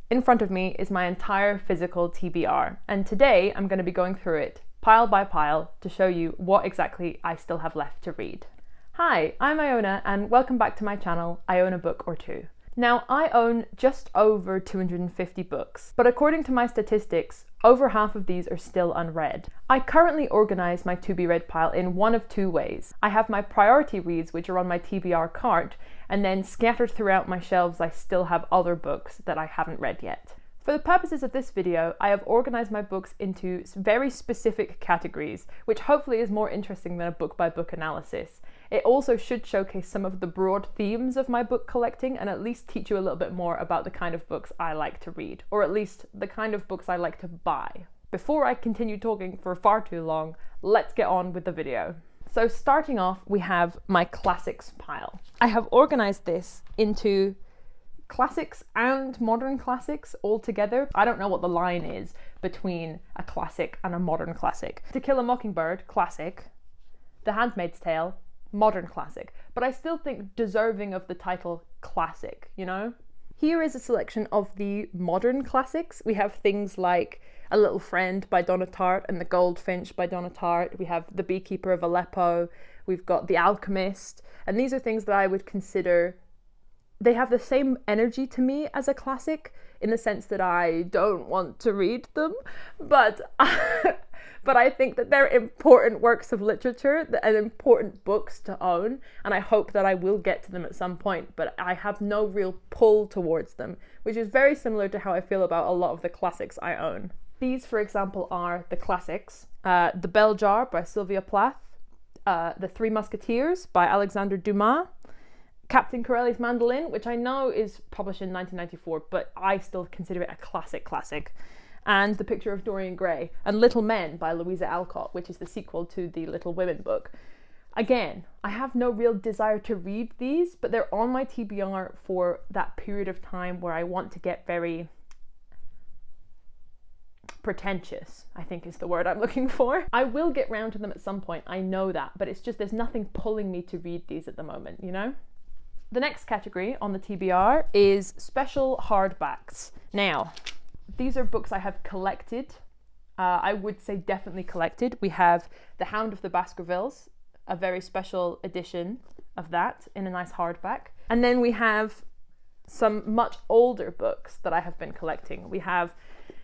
In front of me is my entire physical TBR, and today I'm going to be going through it pile by pile to show you what exactly I still have left to read. Hi, I'm Iona and welcome back to my channel, I Own a Book or Two. Now, I own just over 250 books, but according to my statistics, over half of these are still unread. I currently organise my to-be-read pile in one of two ways. I have my priority reads, which are on my TBR cart, and then scattered throughout my shelves I still have other books that I haven't read yet. For the purposes of this video, I have organised my books into very specific categories, which hopefully is more interesting than a book-by-book analysis. It also should showcase some of the broad themes of my book collecting and at least teach you a little bit more about the kind of books I like to read, or at least the kind of books I like to buy. Before I continue talking for far too long, let's get on with the video. So starting off, we have my classics pile. I have organised this into classics and modern classics all together. I don't know what the line is between a classic and a modern classic. To Kill a Mockingbird, classic. The Handmaid's Tale, modern classic, but I still think deserving of the title classic, you know? Here is a selection of the modern classics. We have things like A Little Friend by Donna Tartt and The Goldfinch by Donna Tartt. We have The Beekeeper of Aleppo. We've got The Alchemist. And these are things that I would consider, they have the same energy to me as a classic in the sense that I don't want to read them, but but I think that they're important works of literature and important books to own, and I hope that I will get to them at some point, but I have no real pull towards them, which is very similar to how I feel about a lot of the classics I own. These, for example, are the classics. The Bell Jar by Sylvia Plath, The Three Musketeers by Alexandre Dumas, Captain Corelli's Mandolin, which I know is published in 1994, but I still consider it a classic, and The Picture of Dorian Gray, and Little Men by Louisa Alcott, which is the sequel to the Little Women book. Again, I have no real desire to read these, but they're on my TBR for that period of time where I want to get very pretentious, I think is the word I'm looking for. I will get round to them at some point, I know that, but it's just there's nothing pulling me to read these at the moment, you know? The next category on the TBR is special hardbacks. Now, these are books I have collected. I would say definitely collected. We have The Hound of the Baskervilles, a very special edition of that in a nice hardback. And then we have some much older books that I have been collecting. We have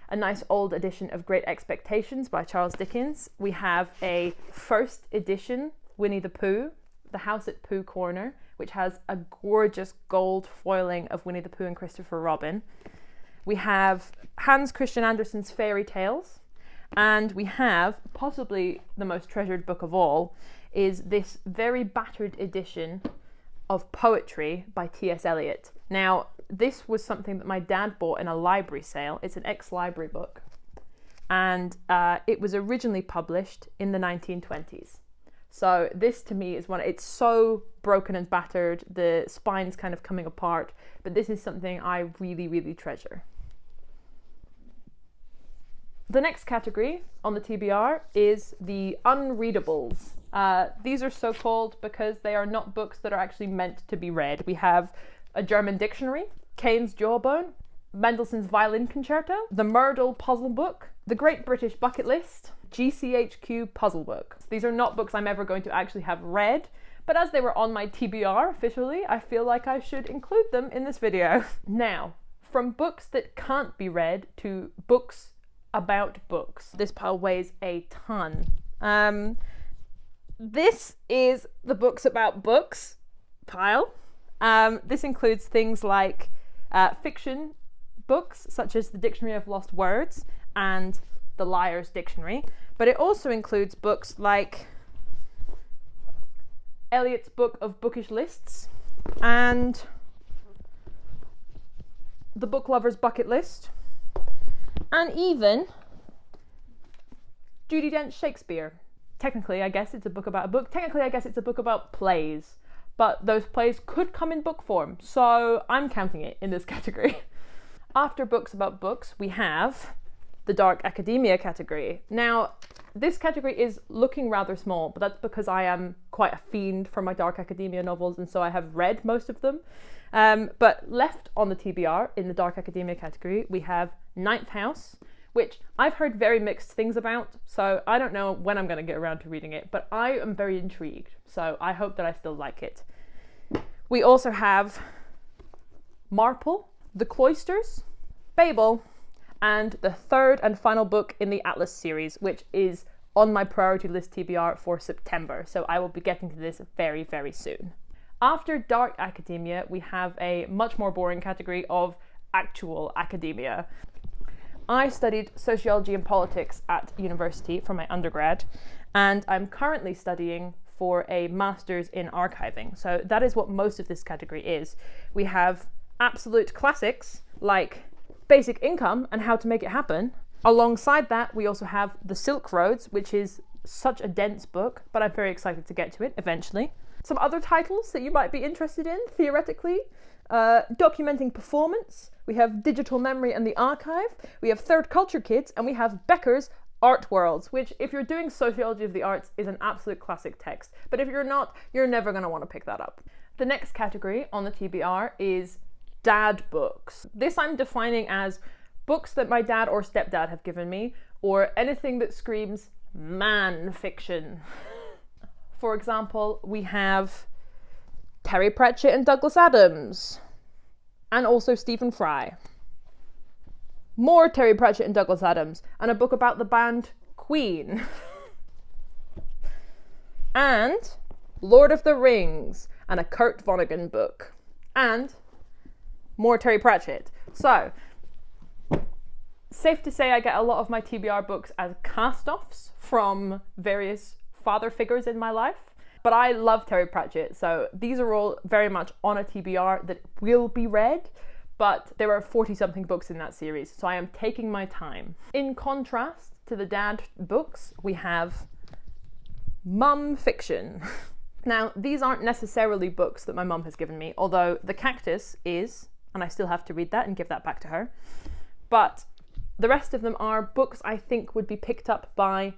a nice old edition of Great Expectations by Charles Dickens. We have a first edition Winnie the Pooh, The House at Pooh Corner, which has a gorgeous gold foiling of Winnie the Pooh and Christopher Robin. We have Hans Christian Andersen's Fairy Tales, and we have, possibly the most treasured book of all, is this very battered edition of poetry by T.S. Eliot. Now, this was something that my dad bought in a library sale. It's an ex-library book, and it was originally published in the 1920s. So this to me is it's so broken and battered, the spine's kind of coming apart, but this is something I really, really treasure. The next category on the TBR is the unreadables. These are so called because they are not books that are actually meant to be read. We have a German dictionary, Cain's Jawbone, Mendelssohn's Violin Concerto, the Myrtle Puzzle Book, The Great British Bucket List, GCHQ Puzzle Book. These are not books I'm ever going to actually have read, but as they were on my TBR officially, I feel like I should include them in this video. Now, from books that can't be read to books about books. This pile weighs a ton. This is the books about books pile. This includes things like fiction books, such as the Dictionary of Lost Words and the Liar's Dictionary, but it also includes books like Eliot's Book of Bookish Lists and The Book Lover's Bucket List, and even Judi Dench's Shakespeare. Technically, I guess it's a book about a book. Technically, I guess it's a book about plays, but those plays could come in book form, so I'm counting it in this category. After books about books, we have the dark academia category. Now, this category is looking rather small, but that's because I am quite a fiend for my dark academia novels, and so I have read most of them. But left on the TBR in the dark academia category, we have Ninth House, which I've heard very mixed things about, so I don't know when I'm going to get around to reading it, but I am very intrigued, so I hope that I still like it. We also have Marple, The Cloisters, Babel, and the third and final book in the Atlas series, which is on my priority list TBR for September, so I will be getting to this very, very soon. After dark academia, we have a much more boring category of actual academia. I studied sociology and politics at university for my undergrad, and I'm currently studying for a master's in archiving. So that is what most of this category is. We have absolute classics like Basic Income and How to Make It Happen. Alongside that, we also have The Silk Roads, which is such a dense book, but I'm very excited to get to it eventually. Some other titles that you might be interested in, theoretically. Documenting Performance, we have Digital Memory and the Archive, we have Third Culture Kids, and we have Becker's Art Worlds, which, if you're doing sociology of the arts, is an absolute classic text. But if you're not, you're never going to want to pick that up. The next category on the TBR is dad books. This I'm defining as books that my dad or stepdad have given me, or anything that screams man fiction. For example, we have Terry Pratchett and Douglas Adams, and also Stephen Fry. More Terry Pratchett and Douglas Adams, and a book about the band Queen. And Lord of the Rings, and a Kurt Vonnegut book. And more Terry Pratchett. So, safe to say I get a lot of my TBR books as cast-offs from various father figures in my life. But I love Terry Pratchett, so these are all very much on a TBR that will be read, but there are 40-something books in that series, so I am taking my time. In contrast to the dad books, we have mum fiction. Now, these aren't necessarily books that my mum has given me, although The Cactus is, and I still have to read that and give that back to her. But the rest of them are books I think would be picked up by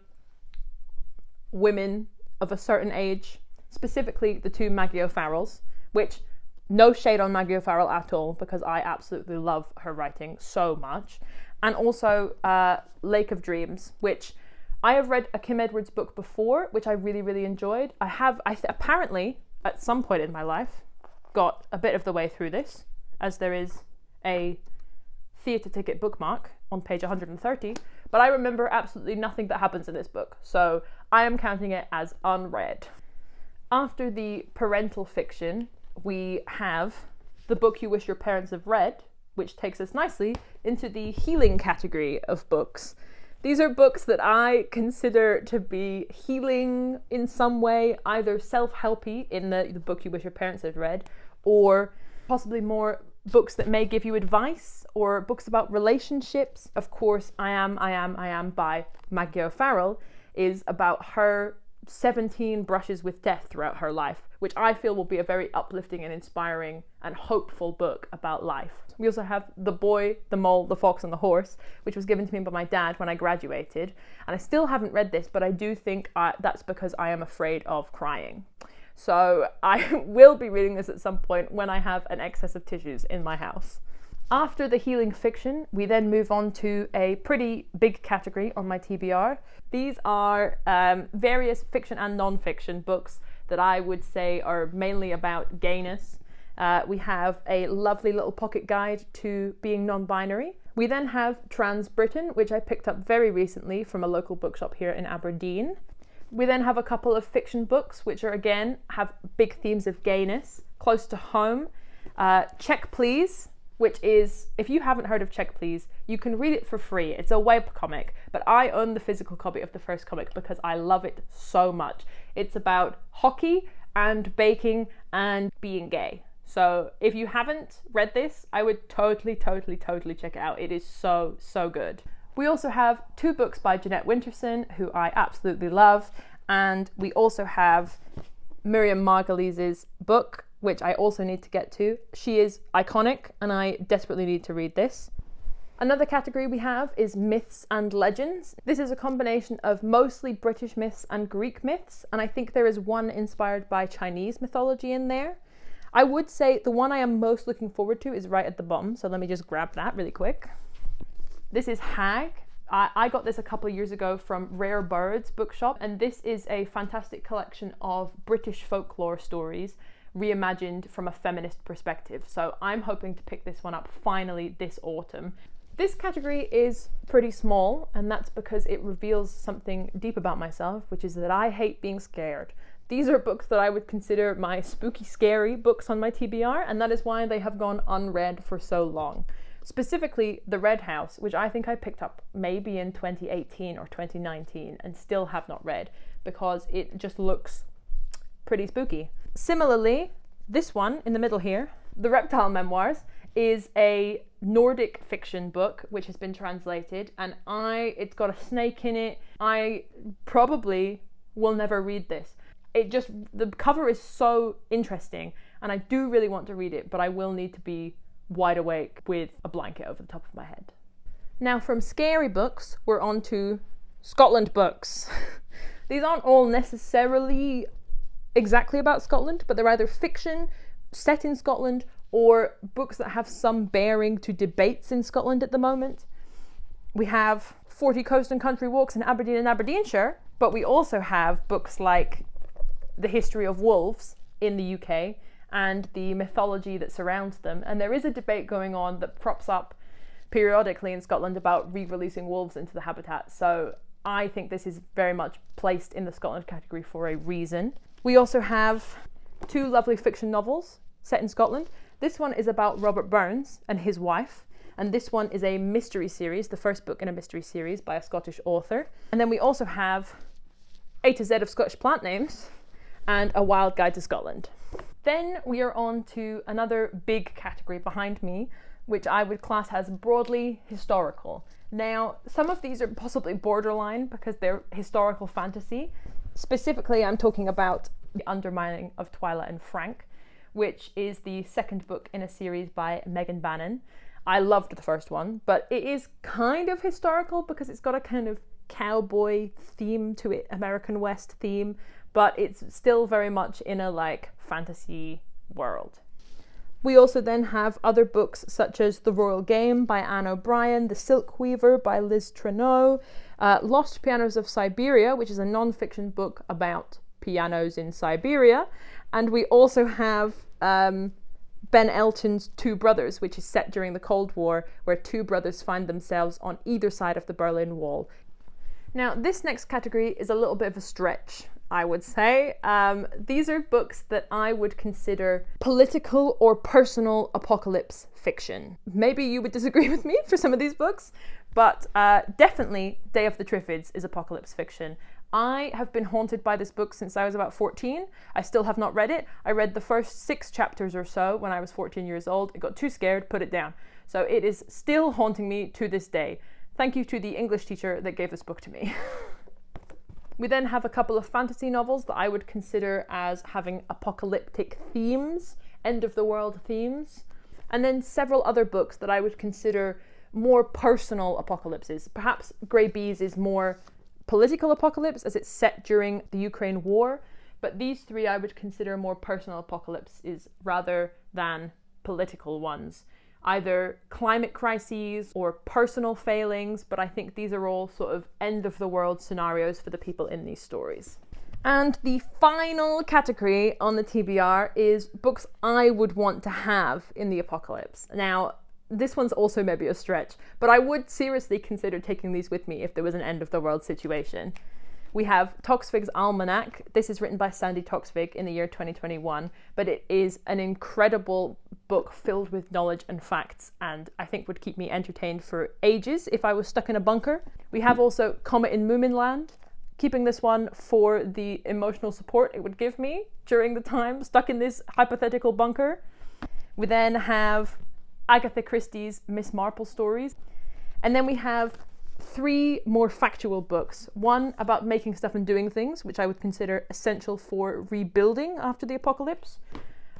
women of a certain age, specifically the two Maggie O'Farrells, which, no shade on Maggie O'Farrell at all, because I absolutely love her writing so much. And also Lake of Dreams, which I have read a Kim Edwards book before, which I really, really enjoyed. I apparently, at some point in my life, got a bit of the way through this, as there is a theatre ticket bookmark on page 130, but I remember absolutely nothing that happens in this book, so I am counting it as unread. After the parental fiction, we have The Book You Wish Your Parents Have Read, which takes us nicely into the healing category of books. These are books that I consider to be healing in some way, either self-helpy in the Book You Wish Your Parents Had Read, or possibly more books that may give you advice, or books about relationships. Of course, I Am by Maggie O'Farrell is about her 17 brushes with death throughout her life, which I feel will be a very uplifting and inspiring and hopeful book about life. We also have The Boy, the Mole, the Fox and the Horse, which was given to me by my dad when I graduated, and I still haven't read this, but I do think that's because I am afraid of crying. So I will be reading this at some point when I have an excess of tissues in my house. After the healing fiction, we then move on to a pretty big category on my TBR. These are various fiction and non-fiction books that I would say are mainly about gayness. We have a lovely little pocket guide to being non-binary. We then have Trans Britain, which I picked up very recently from a local bookshop here in Aberdeen. We then have a couple of fiction books, which are again, have big themes of gayness, close to home. Check Please, which is, if you haven't heard of Check Please, you can read it for free. It's a webcomic, but I own the physical copy of the first comic because I love it so much. It's about hockey and baking and being gay. So if you haven't read this, I would totally check it out. It is so, so good. We also have two books by Jeanette Winterson, who I absolutely love. And we also have Miriam Margolyes's book, which I also need to get to. She is iconic and I desperately need to read this. Another category we have is myths and legends. This is a combination of mostly British myths and Greek myths, and I think there is one inspired by Chinese mythology in there. I would say the one I am most looking forward to is right at the bottom, so let me just grab that really quick. This is Hag. I got this a couple of years ago from Rare Birds bookshop, and this is a fantastic collection of British folklore stories reimagined from a feminist perspective. So I'm hoping to pick this one up finally this autumn. This category is pretty small, and that's because it reveals something deep about myself, which is that I hate being scared. These are books that I would consider my spooky, scary books on my TBR, and that is why they have gone unread for so long. Specifically, The Red House, which I think I picked up maybe in 2018 or 2019 and still have not read because it just looks pretty spooky. Similarly, this one in the middle here, The Reptile Memoirs, is a Nordic fiction book which has been translated, and it's got a snake in it. I probably will never read this. The cover is so interesting, and I do really want to read it, but I will need to be wide awake with a blanket over the top of my head. Now, from scary books, we're on to Scotland books. These aren't all necessarily exactly about Scotland, but they're either fiction set in Scotland or books that have some bearing to debates in Scotland at the moment. We have 40 Coast and Country Walks in Aberdeen and Aberdeenshire, but we also have books like The History of Wolves in the UK and the mythology that surrounds them. And there is a debate going on that props up periodically in Scotland about re-releasing wolves into the habitat. So I think this is very much placed in the Scotland category for a reason. We also have two lovely fiction novels set in Scotland. This one is about Robert Burns and his wife, and this one is a mystery series, the first book in a mystery series by a Scottish author. And then we also have A to Z of Scottish plant names and A Wild Guide to Scotland. Then we are on to another big category behind me, which I would class as broadly historical. Now, some of these are possibly borderline because they're historical fantasy. Specifically, I'm talking about The Undermining of Twyla and Frank, which is the second book in a series by Megan Bannon. I loved the first one, but it is kind of historical because it's got a kind of cowboy theme to it, American West theme, but it's still very much in a fantasy world. We also then have other books such as The Royal Game by Anne O'Brien, The Silk Weaver by Liz Treneau, Lost Pianos of Siberia, which is a non-fiction book about pianos in Siberia, and we also have Ben Elton's Two Brothers, which is set during the Cold War, where two brothers find themselves on either side of the Berlin Wall. Now, this next category is a little bit of a stretch, I would say. These are books that I would consider political or personal apocalypse fiction. Maybe you would disagree with me for some of these books, but definitely Day of the Triffids is apocalypse fiction. I have been haunted by this book since I was about 14. I still have not read it. I read the first 6 chapters or so when I was 14 years old. I got too scared, put it down. So it is still haunting me to this day. Thank you to the English teacher that gave this book to me. We then have a couple of fantasy novels that I would consider as having apocalyptic themes, end of the world themes, and then several other books that I would consider more personal apocalypses. Perhaps Grey Bees is more political apocalypse as it's set during the Ukraine war, but these three I would consider more personal apocalypses rather than political ones. Either climate crises or personal failings, but I think these are all sort of end of the world scenarios for the people in these stories. And the final category on the TBR is books I would want to have in the apocalypse. Now, this one's also maybe a stretch, but I would seriously consider taking these with me if there was an end of the world situation. We have Toksvig's Almanac. This is written by Sandy Toksvig in the year 2021, but it is an incredible book filled with knowledge and facts, and I think would keep me entertained for ages if I was stuck in a bunker. We have also Comet in Moominland, keeping this one for the emotional support it would give me during the time stuck in this hypothetical bunker. We then have Agatha Christie's Miss Marple stories. And then we have 3 more factual books. One about making stuff and doing things, which I would consider essential for rebuilding after the apocalypse.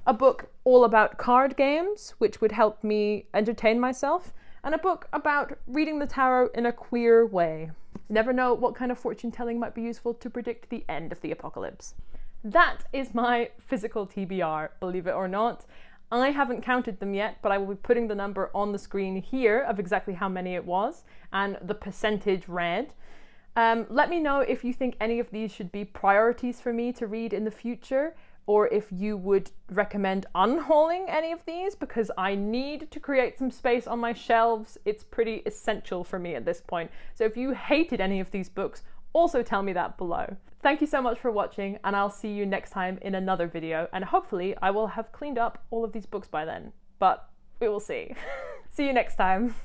A book all about card games, which would help me entertain myself. and a book about reading the tarot in a queer way. You never know what kind of fortune telling might be useful to predict the end of the apocalypse. That is my physical TBR, believe it or not. I haven't counted them yet, but I will be putting the number on the screen here of exactly how many it was and the percentage read. Let me know if you think any of these should be priorities for me to read in the future, or if you would recommend unhauling any of these, because I need to create some space on my shelves. It's pretty essential for me at this point. So if you hated any of these books, also tell me that below. Thank you so much for watching, and I'll see you next time in another video, and hopefully I will have cleaned up all of these books by then, but we will see. See you next time.